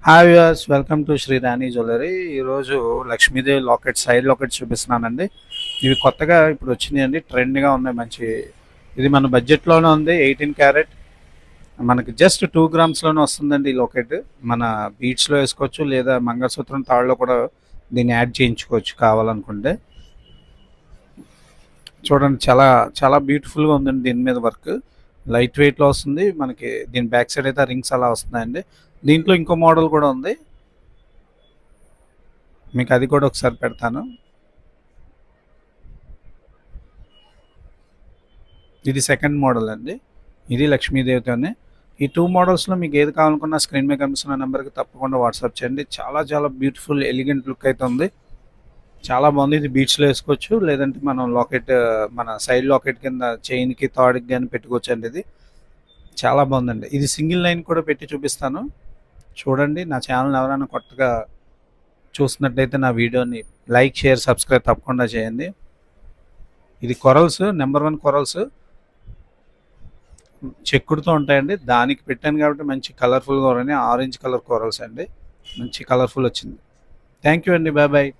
Hi viewers, welcome to Shri Rani jewellery. ఈరోజు Lakshmidevi locket, side locket చూపిస్తున్నానండి. ఇవి కొత్తగా ఇప్పుడు వచ్చినాయండి, ట్రెండ్గా ఉన్నాయి. మంచి ఇది మన బడ్జెట్లోనే ఉంది. 18 క్యారెట్ మనకి జస్ట్ 2 గ్రామ్స్లోనే వస్తుందండి ఈ లాకెట్. మన బీట్స్లో వేసుకోవచ్చు, లేదా మంగళసూత్రం తాళ్ళలో కూడా దీన్ని యాడ్ చేయించుకోవచ్చు కావాలనుకుంటే. చూడండి, చాలా చాలా బ్యూటిఫుల్గా ఉందండి. దీని మీద వర్క్ లైట్ వెయిట్లో వస్తుంది మనకి. దీని బ్యాక్ సైడ్ అయితే రింగ్స్ అలా వస్తున్నాయండి. దీంట్లో ఇంకో మోడల్ కూడా ఉంది, మీకు అది కూడా ఒకసారి పెడతాను. ఇది సెకండ్ మోడల్ అండి. ఇది లక్ష్మీదేవితోనే. ఈ 2 మోడల్స్లో మీకు ఏది కావాలనుకున్నా స్క్రీన్ మీద కనిపిస్తున్న నెంబర్కి తప్పకుండా వాట్సాప్ చేయండి. చాలా చాలా బ్యూటిఫుల్ ఎలిగెంట్ లుక్ అయితే ఉంది, చాలా బాగుంది. ఇది బీచ్లో వేసుకోవచ్చు, లేదంటే మనం లాకెట్, మన సైడ్ లాకెట్ కింద చైన్కి తాడుకి కానీ పెట్టుకోవచ్చు అండి. ఇది చాలా బాగుందండి. ఇది సింగిల్ లైన్ కూడా పెట్టి చూపిస్తాను, చూడండి. నా ఛానల్ ఎవరైనా కొత్తగా చూస్తున్నట్లయితే నా వీడియోని లైక్, షేర్, సబ్స్క్రైబ్ తప్పకుండా చేయండి. ఇది కొరల్స్, నెంబర్ 1 కొరల్స్ చెక్కుడుతో ఉంటాయండి. దానికి పెట్టాను కాబట్టి మంచి కలర్ఫుల్గా ఉన్నాయి. ఆరెంజ్ కలర్ కొరల్స్ అండి, మంచి కలర్ఫుల్ వచ్చింది. థ్యాంక్ యూ అండి, బాయ్ బాయ్.